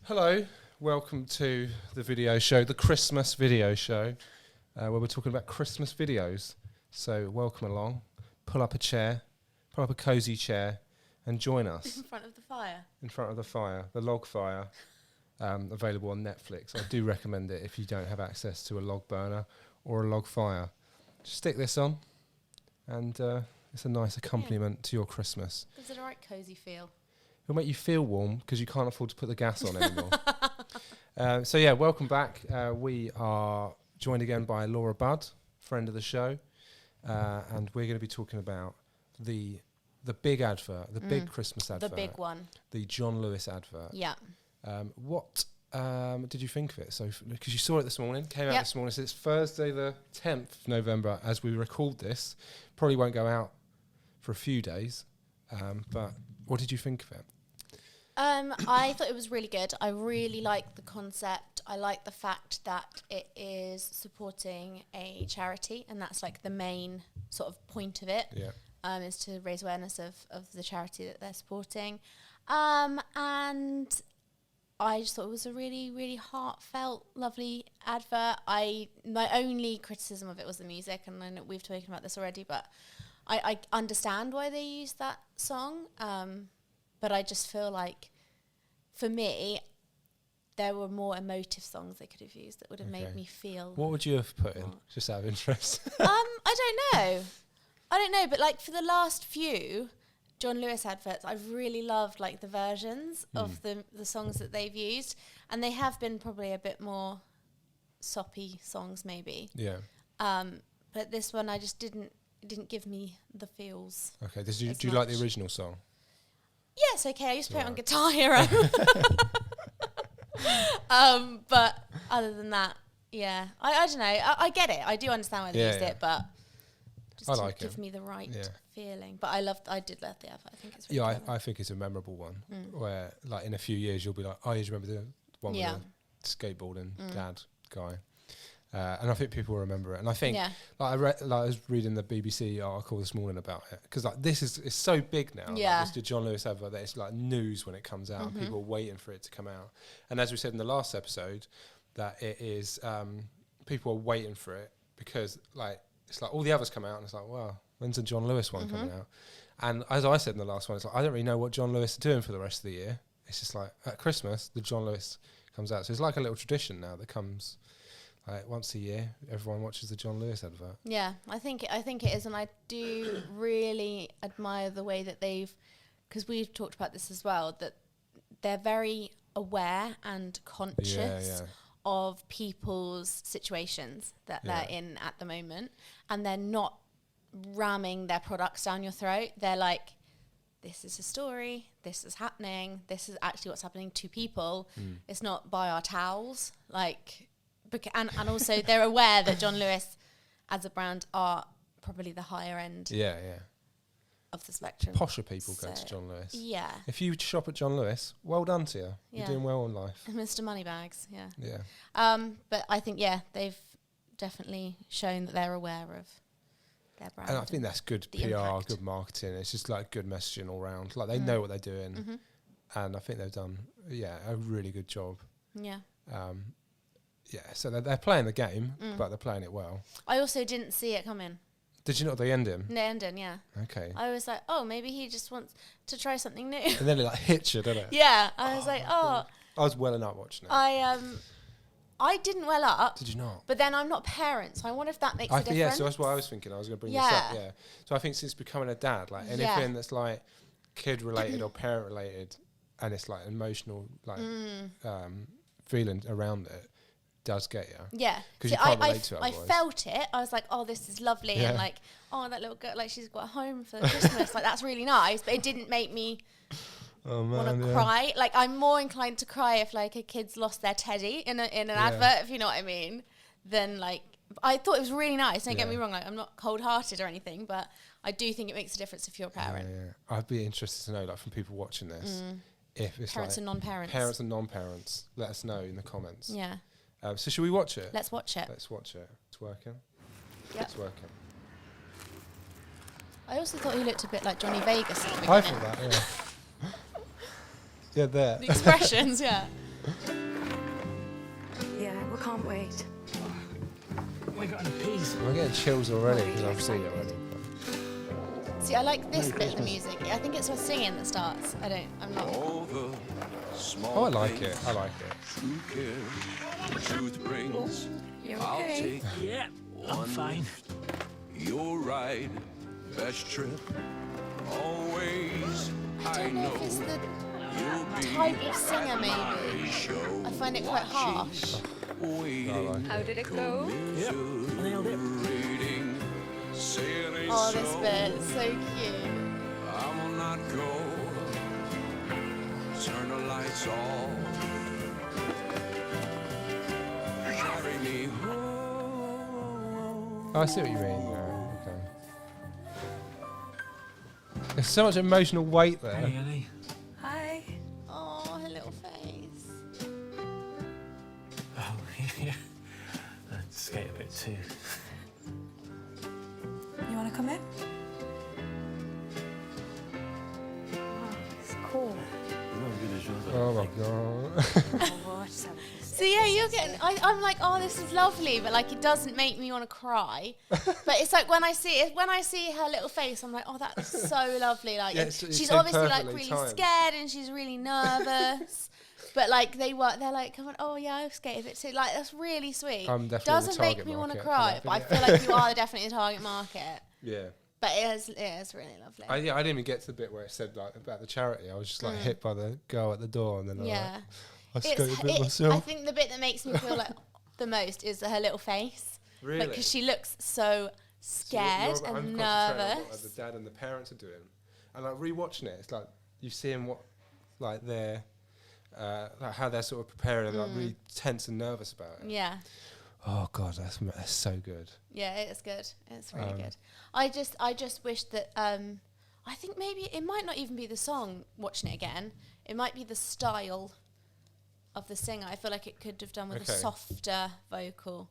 Hello, welcome to the video show, the Christmas video show, where we're talking about Christmas videos. So welcome along, pull up a chair, pull up a cosy chair and join us. In front of the fire. In front of the fire, the log fire, available on Netflix. I do recommend it if you don't have access to a log burner or a log fire. Just stick this on and it's a nice accompaniment to your Christmas. Gives it a right cosy feel. It'll make you feel warm because you can't afford to put the gas on anymore. So yeah, welcome back. We are joined again by Laura Budd, friend of the show, and we're going to be talking about the big advert, the big Christmas advert. The big one. The John Lewis advert. Yeah. What did you think of it? So, because you saw it this morning, came out this morning, so it's Thursday the 10th of November as we record this. Probably won't go out for a few days, but what did you think of it? I thought it was really good. I really like the concept. I like the fact that it is supporting a charity, and that's like the main sort of point of it. Yeah. Is to raise awareness of the charity that they're supporting. And I just thought it was a really, really heartfelt, lovely advert. My only criticism of it was the music, and I know we've spoken about this already, but I understand why they used that song. But I just feel like, for me, there were more emotive songs they could have used that would have made me feel. What would you have put in, just out of interest? I don't know, but like for the last few John Lewis adverts, I've really loved like the versions of the songs that they've used, and they have been probably a bit more soppy songs maybe. Yeah. But this one I just didn't give me the feels. Okay. Do you like the original song? Yes, okay. I used to play it on Guitar Hero. But other than that, yeah. I don't know. I get it. I do understand why they used it, but just didn't give me the right feeling. But I did love the advert. I think it's really I think it's a memorable one where, like, in a few years you'll be like, oh, you remember the one with the skateboarding dad guy. And I think people will remember it. And I think, I was reading the BBC article this morning about it, because like it's so big now. Yeah. Like, the John Lewis advert, that it's like news when it comes out. And people are waiting for it to come out. And as we said in the last episode, that it is people are waiting for it because like it's like all the others come out and it's like, wow, when's the John Lewis one coming out? And as I said in the last one, it's like I don't really know what John Lewis is doing for the rest of the year. It's just like at Christmas, the John Lewis comes out. So it's like a little tradition now that comes. Like once a year, everyone watches the John Lewis advert. Yeah, I think it is, and I do really admire the way that because we've talked about this as well, that they're very aware and conscious of people's situations that they're in at the moment, and they're not ramming their products down your throat. They're like, this is a story, this is happening, this is actually what's happening to people. It's not buy our towels, like... And also they're aware that John Lewis as a brand are probably the higher end of the spectrum. Posher people go to John Lewis. Yeah. If you shop at John Lewis, well done to you. You're doing well in life. Mr. Moneybags, Yeah. But I think, they've definitely shown that they're aware of their brand. And I think that's good PR, impact. Good marketing. It's just like good messaging all round. Like they know what they're doing. And I think they've done, a really good job. Yeah. So they're playing the game, but they're playing it well. I also didn't see it coming. Did you not? They end him? They end him, yeah. Okay. I was like, oh, maybe he just wants to try something new. And then it like hits you, doesn't it? Yeah. I was like, oh. I was welling up watching it. I didn't well up. Did you not? But then I'm not a parent, so I wonder if that makes a difference. Yeah, so that's what I was thinking. I was going to bring this up, So I think since becoming a dad, like anything that's like kid-related or parent-related, and it's like emotional, like feeling around it, does get you. Yeah. Because you can't relate to it otherwise. I felt it. I was like, oh, this is lovely. And like, oh, that little girl, like she's got a home for Christmas. Like, that's really nice. But it didn't make me want to cry. Like, I'm more inclined to cry if like a kid's lost their teddy in an advert, if you know what I mean, than like, I thought it was really nice. Don't get me wrong. Like, I'm not cold-hearted or anything, but I do think it makes a difference if you're a parent. Yeah. I'd be interested to know, like, from people watching this, if it's parents and non-parents. Parents and non-parents. Let us know in the comments. Yeah. So should we watch it? Let's watch it. It's working. Yep. It's working. I also thought he looked a bit like Johnny Vegas at the I beginning. thought that, yeah. There. The expressions, yeah. Yeah, we can't wait. We got any peas? I'm getting chills already because I've seen it already. See, I like this bit of the music. I think it's her singing that starts. I'm not. Oh, I like it. Truth brings. You're I'll okay. take Yeah, I'm fine. your ride. Best trip. Always. I don't know if it's the You'll be type of singer, maybe. my show. I find it quite harsh. Waiting. How did it go? Yep, nailed it. Reading. Sailing Oh, this so bit is so cute. I will not go. Turn the lights off. Carry me home. Oh, I see what you mean. Okay. There's so much emotional weight there. Hey, Ellie. Hi. Oh, her little face. Oh, yeah. I skate a bit too. You want to come in? Oh, it's cool. Oh my god. So yeah, you're getting. I'm like, oh, this is lovely, but like, it doesn't make me want to cry. But it's like when I see her little face, I'm like, oh, that's so lovely. Like, Yeah, it's she's so obviously like perfectly really timed. scared and she's really nervous. But like they're like, come on, oh yeah, I've skated a bit too. Like, that's really sweet. I'm definitely the Doesn't make target me want to market for cry, that but I video. feel like you are definitely the target market. Yeah. But it is really lovely. I didn't even get to the bit where it said like about the charity. I was just like hit by the girl at the door, and then Yeah. I skated a bit I myself. think the bit that makes me feel like the most is her little face. Really? Because she looks so scared I'm and concentrating on nervous. what the dad and the parents are doing, and like rewatching it, it's like you see them like how they're sort of preparing and like really tense and nervous about it. Yeah. Oh god, that's so good. Yeah, it is good. It's really good. I just wish that I think maybe it might not even be the song, watching it again. It might be the style of the singer. I feel like it could have done with a softer vocal.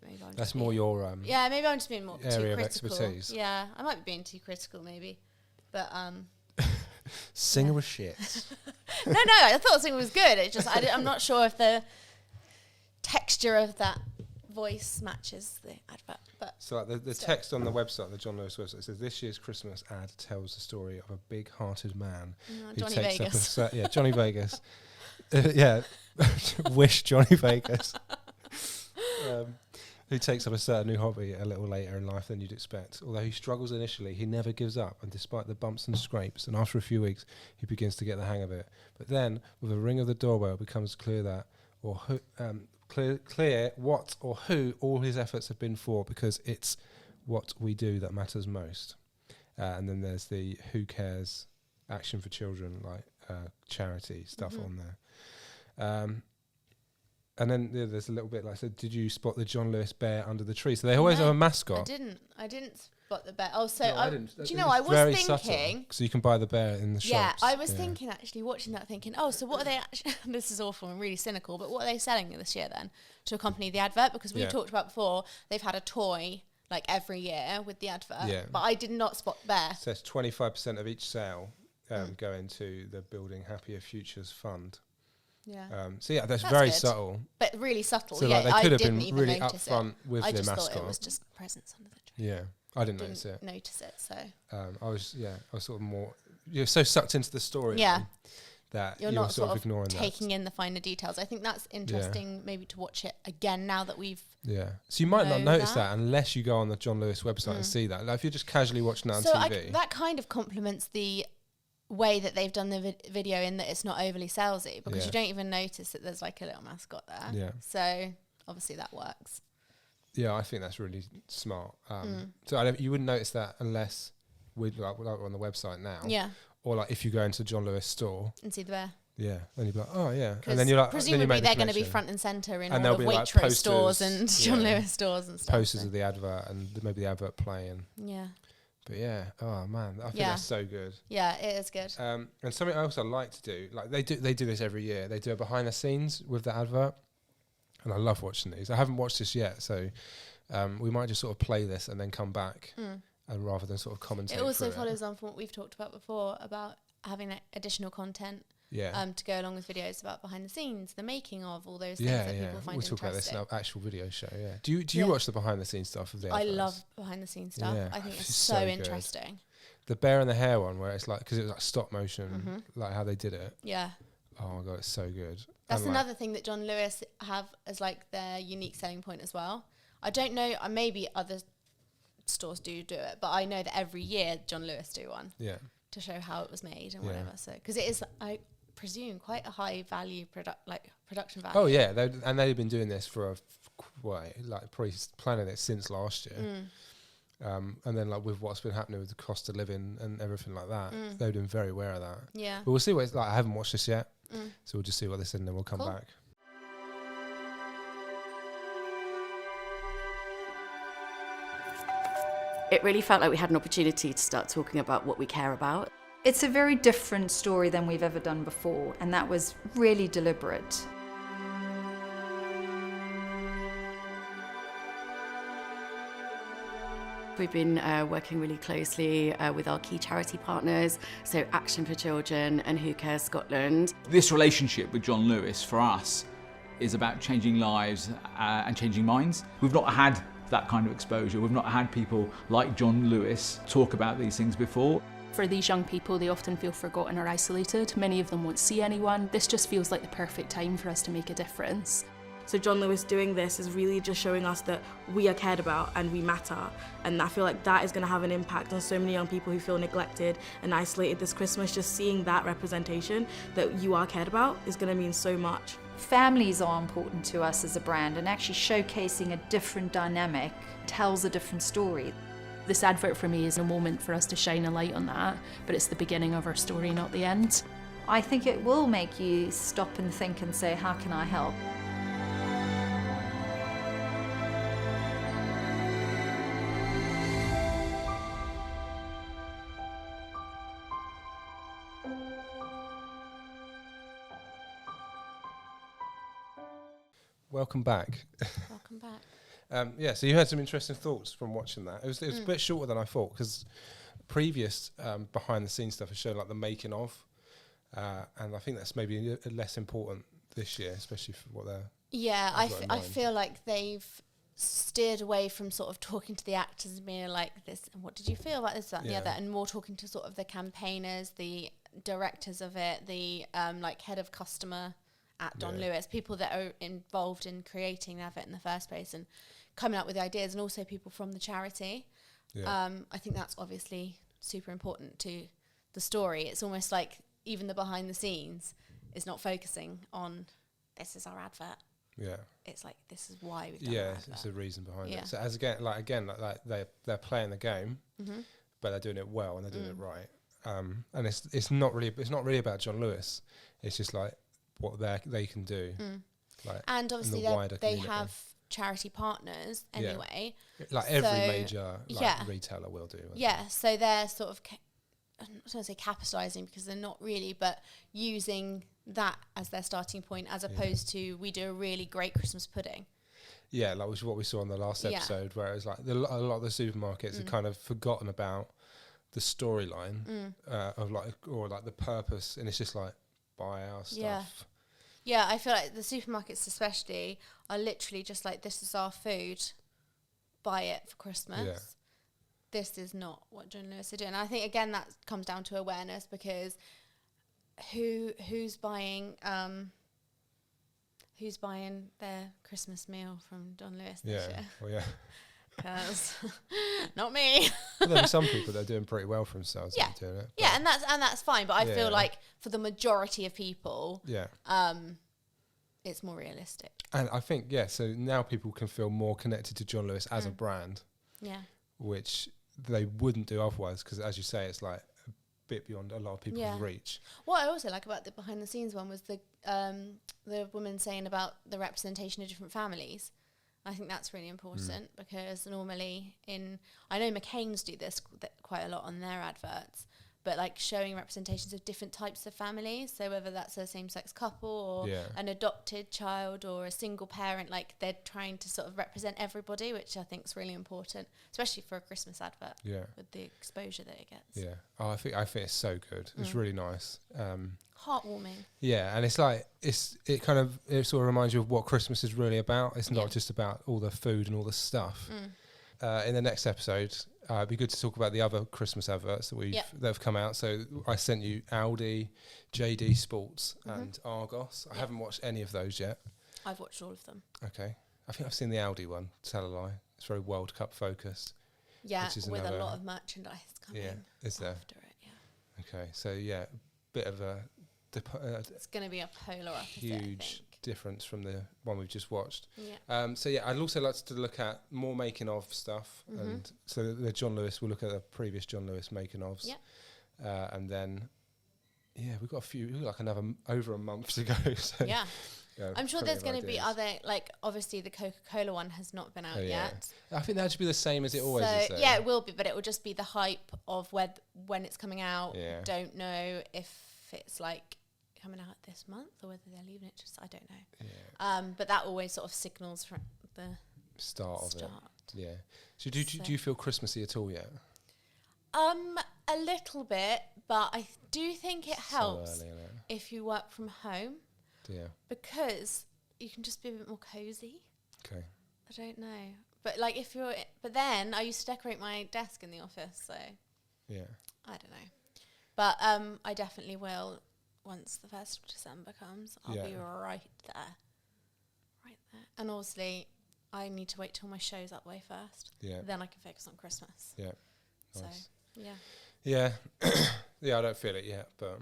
Maybe I'm That's just more being, your yeah, maybe I'm just being more area too of critical. expertise. Yeah, I might be being too critical maybe. But singer was shit. no, I thought the singer was good. It's just I'm not sure if the texture of that voice matches the advert. But So like the text on the website, the John Lewis website, says this year's Christmas ad tells the story of a big-hearted man Johnny Vegas. Johnny Vegas. Yeah, wish Johnny Vegas. Who takes up a certain new hobby a little later in life than you'd expect. Although he struggles initially, he never gives up, and despite the bumps and scrapes, and after a few weeks, he begins to get the hang of it. But then, with a ring of the doorbell, it becomes clear that, or who, clear what or who all his efforts have been for, because it's what we do that matters most. And then there's the Who Cares Action for Children, like charity stuff on there. And then there's a little bit like, so did you spot the John Lewis bear under the tree? So they always have a mascot. I didn't spot the bear. Oh, so No, I didn't. do you know? I was thinking. So you can buy the bear in the shops. Yeah, I was thinking actually watching that, thinking, oh, so what are they actually? This is awful and really cynical, but what are they selling this year then to accompany the advert? Because we talked about before, they've had a toy like every year with the advert. Yeah. But I did not spot the bear. So it's 25% of each sale go into the Building Happier Futures Fund. Yeah. So yeah, that's That's very good. subtle. But really subtle. So yeah, like they I could have didn't been even really notice upfront it. with I their just mascot. thought it was just presents under the tree. Yeah, I didn't notice it. So I was sort of more. You're so sucked into the story. Yeah. That you're you were not sort of ignoring taking in the finer details. I think that's interesting, maybe to watch it again now that we've. Yeah. So you might not know notice that. that unless you go on the John Lewis website and see that. Like if you're just casually watching that on TV. That kind of complements the way that they've done the video in that it's not overly salesy, because you don't even notice that there's like a little mascot there. Yeah. So obviously that works. Yeah, I think that's really smart. So you wouldn't notice that unless we're on the website now. Yeah. Or like if you go into the John Lewis store. And see the bear. Yeah. Then you'd be like, oh yeah. And then you're like, presumably they're going to be front and centre in and all of there'll be, Waitrose like, stores posters, and John Lewis stores and stuff. posters of the advert and maybe the advert playing. Yeah. But yeah, oh man, I think that's so good. Yeah, it is good. And something I also like to do, like they do this every year. They do a behind the scenes with the advert, and I love watching these. I haven't watched this yet, so we might just sort of play this and then come back, and rather than sort of commentate. It also follows on from what we've talked about before about having additional content. to go along with videos about behind the scenes, the making of, all those things Yeah, that yeah. people find We'll talk about this in interesting. our actual video show. Yeah. Do you watch the behind the scenes stuff of the I adverts? love behind the scenes stuff. Yeah. I think it's It's so so good. interesting. The bear and the hare one, where it's like, because it was like stop motion, like how they did it. Yeah. Oh my god, it's so good. That's And, like, another thing that John Lewis have as like their unique selling point as well. I don't know, maybe other stores do it, but I know that every year John Lewis do one yeah. to show how it was made and Yeah. whatever. So because it is, I presume, quite a high value production value. Oh yeah, they've been doing this for probably planning it since last year. And then like with what's been happening with the cost of living and everything like that, they've been very aware of that. Yeah. But we'll see what it's like. I haven't watched this yet, so we'll just see what this is and then we'll come Cool. back. It really felt like we had an opportunity to start talking about what we care about. It's a very different story than we've ever done before, and that was really deliberate. We've been working really closely with our key charity partners, so Action for Children and Who Cares Scotland. This relationship with John Lewis, for us, is about changing lives and changing minds. We've not had that kind of exposure. We've not had people like John Lewis talk about these things before. For these young people, they often feel forgotten or isolated. Many of them won't see anyone. This just feels like the perfect time for us to make a difference. So John Lewis doing this is really just showing us that we are cared about and we matter. And I feel like that is going to have an impact on so many young people who feel neglected and isolated this Christmas. Just seeing that representation that you are cared about is going to mean so much. Families are important to us as a brand, and actually showcasing a different dynamic tells a different story. This advert for me is a moment for us to shine a light on that, but it's the beginning of our story, not the end. I think it will make you stop and think and say, how can I help? Welcome back. Welcome back. So you had some interesting thoughts from watching that. It was a bit shorter than I thought, because previous behind the scenes stuff has shown like the making of, and I think that's maybe less important this year, especially for what they're. Yeah, I feel like they've steered away from sort of talking to the actors and being like this, and what did you feel about this, that, and the other, and more talking to sort of the campaigners, the directors of it, the like head of customer at John Lewis, people that are involved in creating the advert in the first place and coming up with ideas, and also people from the charity. I think that's obviously super important to the story. It's almost like even the behind the scenes is not focusing on this is our advert. Yeah. It's like this is why we've done Yeah, our advert. it's a reason behind Yeah. it. So as again, they're playing the game, but they're doing it well and they're doing it right. And it's not really about John Lewis. It's just like what they can do. Like, and obviously the wider they community. have charity partners anyway. Like So, every major retailer will do. Yeah, so they're sort of, I'm not going to say capitalising because they're not really, but using that as their starting point, as opposed to we do a really great Christmas pudding. Yeah, like which is what we saw on the last episode, where it was like a lot of the supermarkets have kind of forgotten about the storyline of like, or like the purpose, and it's just like buy our stuff. Yeah, I feel like the supermarkets especially are literally just like, this is our food, buy it for Christmas. Yeah. This is not what John Lewis are doing. And I think, again, that comes down to awareness, because who's buying their Christmas meal from John Lewis this year? Well, yeah. Because not me. Well, there are some people that are doing pretty well for themselves. Yeah, doing it, yeah, and that's fine. But I feel Yeah. like for the majority of people, yeah. it's more realistic. And I think so now people can feel more connected to John Lewis as a brand, Yeah. which they wouldn't do otherwise, because as you say, it's like a bit beyond a lot of people's reach. What I also like about the behind the scenes one was the woman saying about the representation of different families. I think that's really important, because normally I know McCain's do this quite a lot on their adverts, but like showing representations of different types of families. So whether that's a same-sex couple or an adopted child or a single parent, like they're trying to sort of represent everybody, which I think is really important, especially for a Christmas advert. Yeah. With the exposure that it gets. Yeah. Oh, I think it's so good. It's really nice. heartwarming. Yeah, and it's like it sort of reminds you of what Christmas is really about. It's not just about all the food and all the stuff. In the next episode, it'd be good to talk about the other Christmas adverts that have come out. So I sent you Aldi, JD Sports, and Argos. I haven't watched any of those yet. I've watched all of them. Okay, I think I've seen the Aldi one. Tell a lie. It's very World Cup focused. Yeah, with a lot of merchandise coming. Yeah, is there? After it, yeah. Okay, so yeah, bit of a it's going to be a polar opposite, huge difference from the one we've just watched. Yeah. So yeah, I'd also like to look at more making of stuff, and so the John Lewis. We'll look at the previous John Lewis making ofs. Yeah. And then we've got a few. We've got like over a month to go. So yeah. I'm sure there's going to be other, like, obviously the Coca-Cola one has not been out yet. I think that should be the same as it always is. Though. Yeah, it will be, but it will just be the hype of when it's coming out. Yeah. Don't know if it's like coming out this month or whether they're leaving it. Just I don't know. Yeah. But that always sort of signals from the start of it. Yeah. So do you feel Christmassy at all yet? A little bit, but I do think it helps so early, innit? if you work from home. Yeah. Because you can just be a bit more cozy. Okay. I don't know. But like but then I used to decorate my desk in the office, so yeah. I don't know. But I definitely will once the 1st of December comes. I'll be right there. Right there. And obviously I need to wait till my show's up way first. Yeah. Then I can focus on Christmas. Yeah. Nice. So yeah. Yeah. Yeah, I don't feel it yet, but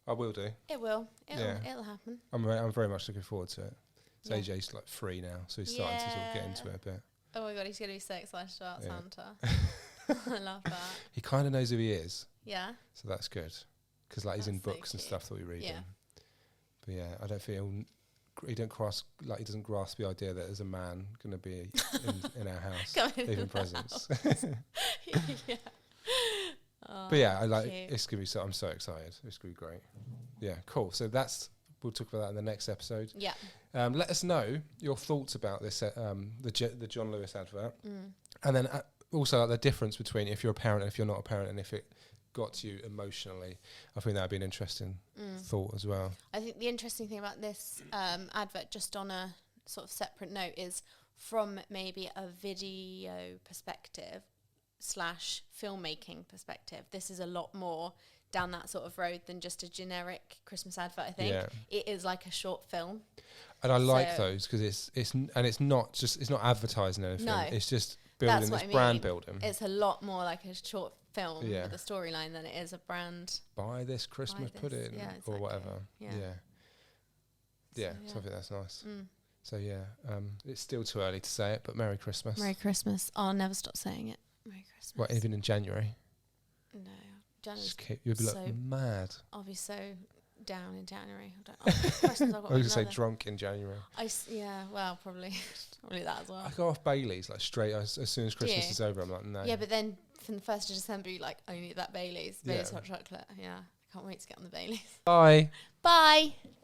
I will do. It will. It'll happen. I'm very much looking forward to it. So AJ's like 3 now, so he's starting to sort of get into it a bit. Oh my god, he's going to be so excited about Santa. I love that. He kind of knows who he is. Yeah. So that's good. Because like he's in books and stuff that we read him. But yeah, I don't feel he doesn't grasp the idea that there's a man going to be in our house leaving presents. Yeah. But yeah, it's gonna be I'm so excited. It's gonna be great. Yeah, cool. So we'll talk about that in the next episode. Yeah. Let us know your thoughts about this, the John Lewis advert, and then also the difference between if you're a parent and if you're not a parent, and if it got to you emotionally. I think that'd be an interesting thought as well. I think the interesting thing about this advert, just on a sort of separate note, is from maybe a video perspective / filmmaking perspective, this is a lot more down that sort of road than just a generic Christmas advert. I think it is like a short film, and I like those because it's not advertising anything. No, it's just building this brand building. It's a lot more like a short film with a storyline than it is a brand. Buy this Christmas pudding or whatever. Yeah. So I think that's nice. So it's still too early to say it, but Merry Christmas. Merry Christmas. I'll never stop saying it. Merry Christmas. What, even in January? No. January's you'll be like mad. I'll be so down in January. I was going to say drunk in January. Well, probably that as well. I go off Bailey's like straight as soon as Christmas is over. I'm like, no. Yeah, but then from the 1st of December, you like, I need that Bailey's hot chocolate. Yeah, I can't wait to get on the Bailey's. Bye. Bye.